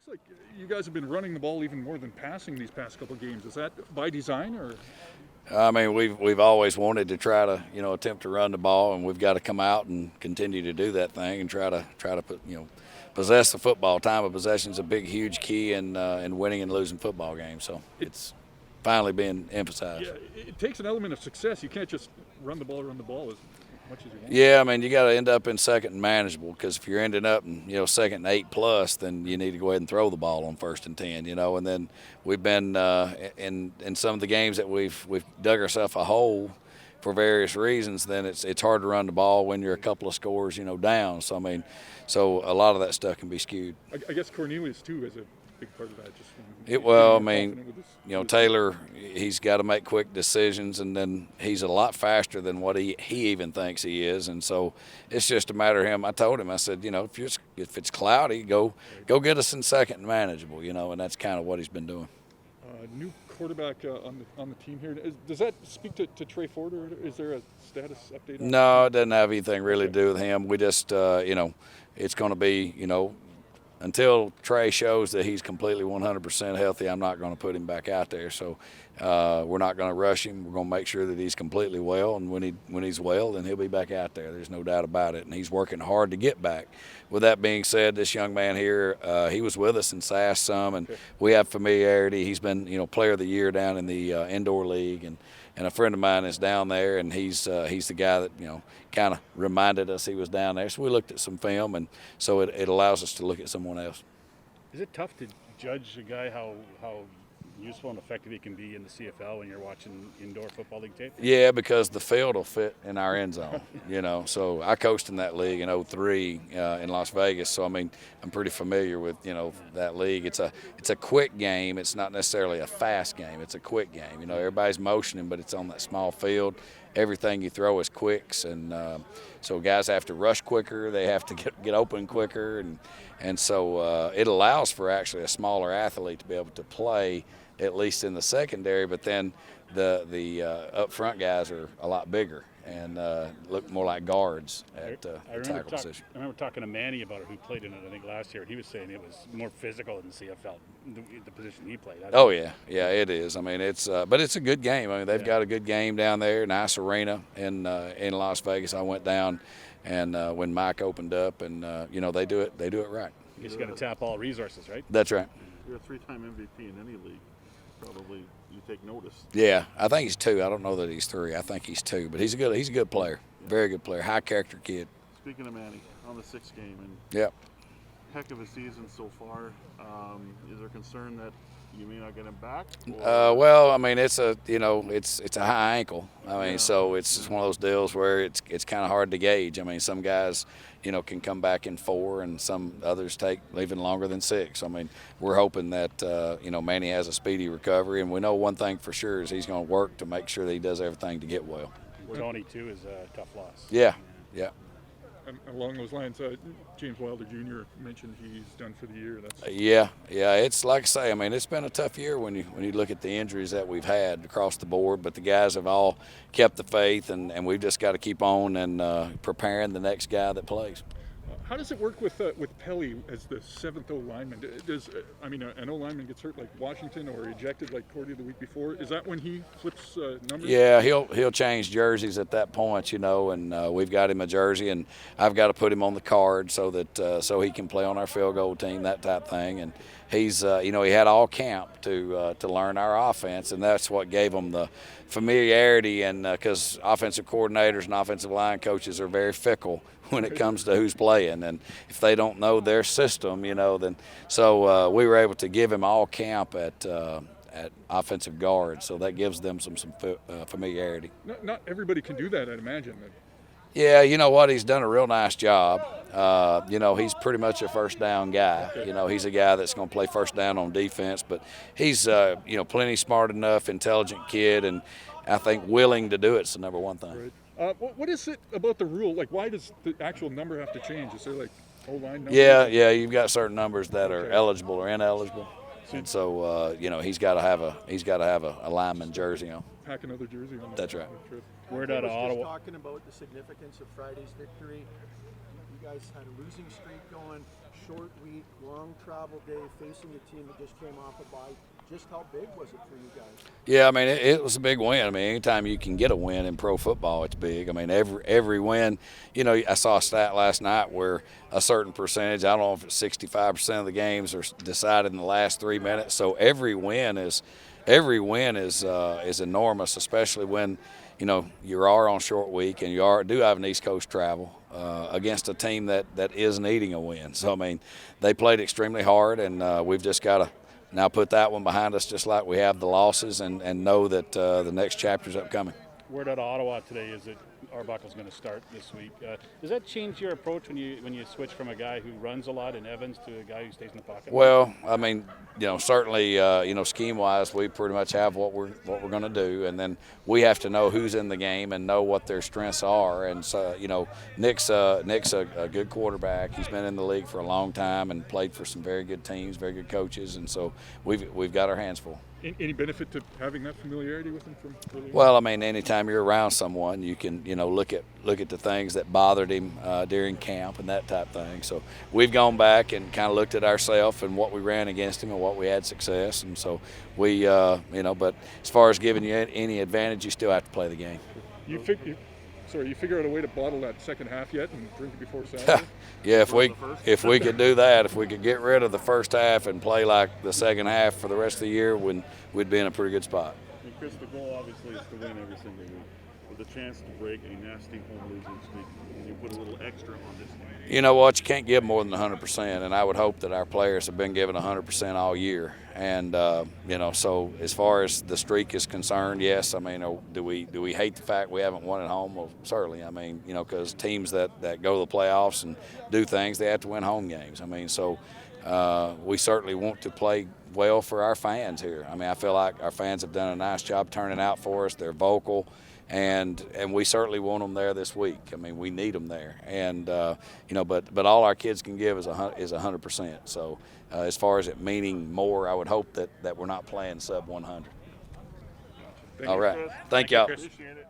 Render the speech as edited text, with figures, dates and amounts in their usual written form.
Looks like you guys have been running the ball even more than passing these past couple of games. Is that by design, or? I mean, we've always wanted to try to attempt to run the ball, and we've got to come out and continue to do that thing and try to put possess the football. Time of possession is a big, huge key in winning and losing football games. So it's finally being emphasized. Yeah, it takes an element of success. You can't just run the ball as much as you want. Yeah, I mean, you got to end up in second and manageable, because if you're ending up in second and 8+, then you need to go ahead and throw the ball on 1st and 10. And then we've been in some of the games that we've dug ourselves a hole for various reasons. Then it's hard to run the ball when you're a couple of scores down. So I mean, a lot of that stuff can be skewed. I guess Cornelius too is a big part of that. Taylor, he's got to make quick decisions, and then he's a lot faster than what he even thinks he is, and so it's just a matter of him. I told him, I said, if it's cloudy, go get us in second and manageable, and that's kind of what he's been doing. New quarterback on the team here. Does that speak to Trey Ford, or is there a status update? No, it doesn't have anything really to do with him. We just, it's going to be, until Trey shows that he's completely 100% healthy, I'm not going to put him back out there. So we're not going to rush him. We're going to make sure that he's completely well, and when he's well, then he'll be back out there. There's no doubt about it, and he's working hard to get back. With that being said, this young man here, he was with us in SAS some, and we have familiarity. He's been, Player of the Year down in the indoor league, and a friend of mine is down there, and he's the guy that kind of reminded us he was down there. So we looked at some film, and so it allows us to look at someone else. Is it tough to judge a guy how useful and effective he can be in the CFL when you're watching indoor football league tape? Yeah, because the field will fit in our end zone. So I coached in that league in 2003 in Las Vegas. So I mean, I'm pretty familiar with that league. It's a quick game. It's not necessarily a fast game. It's a quick game. Everybody's motioning, but it's on that small field. Everything you throw is quicks, and so guys have to rush quicker. They have to get open quicker, and so it allows for actually a smaller athlete to be able to play, at least in the secondary. But then the up front guys are a lot bigger and look more like guards at the tackle position. I remember talking to Manny about it, who played in it, I think, last year. He was saying it was more physical in the CFL, the position he played. Oh, yeah, it is. I mean, but it's a good game. I mean, they've got a good game down there, nice arena in Las Vegas. I went down, and when Mike opened up, and they do it right. You just got to tap all resources, right? That's right. You're a 3-time MVP in any league. Probably you take notice. Yeah, I think he's 2. I don't know that he's 3. I think he's 2, but he's a good player. Yeah. Very good player, high character kid. Speaking of Manny, on the 6th game, and yep, heck of a season so far. Is there concern that you may not get him back? Well, I mean, it's a high ankle. I mean, so it's just one of those deals where it's kind of hard to gauge. I mean, some guys can come back in 4, and some others take even longer than 6. I mean, we're hoping that Manny has a speedy recovery, and we know one thing for sure is he's going to work to make sure that he does everything to get well. Tony too is a tough loss. Yeah. Along those lines, James Wilder Jr. mentioned he's done for the year. Yeah. It's like I say. I mean, it's been a tough year when you look at the injuries that we've had across the board. But the guys have all kept the faith, and we've just got to keep on and preparing the next guy that plays. How does it work with Pelly as the 7th O-lineman? An O-lineman gets hurt like Washington or ejected like Cordy the week before. Is that when he flips numbers? Yeah, he'll change jerseys at that point, and we've got him a jersey, and I've got to put him on the card so that so he can play on our field goal team, that type thing. And he's he had all camp to learn our offense, and that's what gave him the familiarity. And because offensive coordinators and offensive line coaches are very fickle when it comes to who's playing, and if they don't know their system, then so we were able to give him all camp at offensive guard, so that gives them some familiarity. Not everybody can do that, I'd imagine. Yeah, you know what? He's done a real nice job. He's pretty much a first down guy. He's a guy that's going to play first down on defense, but he's plenty smart enough, intelligent kid, and I think willing to do it's the number one thing. Right. What is it about the rule? Like, why does the actual number have to change? Is there like O-line numbers? Yeah, you've got certain numbers that are eligible or ineligible, and so he's got to have a lineman jersey on. Pack another jersey on. That's right. Word out of Ottawa. Just talking about the significance of Friday's victory. You guys had a losing streak going. short week, long travel day, facing a team that just came off a bye. Just how big was it for you guys? Yeah, I mean, it was a big win. I mean, anytime you can get a win in pro football, it's big. I mean, every win, you know, I saw a stat last night where a certain percentage, I don't know if it's 65% of the games are decided in the last 3 minutes. So every win is enormous, especially when, you know, you are on short week and you do have an East Coast travel against a team that is needing a win. So, I mean, they played extremely hard, and we've just got to now put that one behind us, just like we have the losses, and know that the next chapter's upcoming. Word out of Ottawa today is that Arbuckle's going to start this week. Does that change your approach when you switch from a guy who runs a lot in Evans to a guy who stays in the pocket? Well, I mean, you know, certainly, you know, scheme-wise, we pretty much have what we're going to do, and then we have to know who's in the game and know what their strengths are. And so, you know, Nick's a good quarterback. He's been in the league for a long time and played for some very good teams, very good coaches, and so we've got our hands full. Any benefit to having that familiarity with him from early on? Well, I mean, anytime you're around someone, you can, you know, look at the things that bothered him during camp and that type of thing. So we've gone back and kind of looked at ourselves and what we ran against him and what we had success. And so we, you know, but as far as giving you any advantage, you still have to play the game. You figure out a way to bottle that second half yet and drink it before Saturday? Yeah, if we could do that, if we could get rid of the first half and play like the second half for the rest of the year, we'd be in a pretty good spot. And Chris, the goal obviously is to win every single week. With a chance to break a nasty home losing streak, you put a little extra on this game. You know what? You can't give more than 100%, and I would hope that our players have been given 100% all year. And you know, so as far as the streak is concerned, yes. I mean, do we hate the fact we haven't won at home? Well, certainly. I mean, you know, because teams that go to the playoffs and do things, they have to win home games. I mean, so we certainly want to play well for our fans here. I mean, I feel like our fans have done a nice job turning out for us. They're vocal. And we certainly want them there this week. I mean, we need them there, and you know, but all our kids can give is 100%. So as far as it meaning more, I would hope that we're not playing sub 100. Thank All you. right, thank y'all. Appreciate it.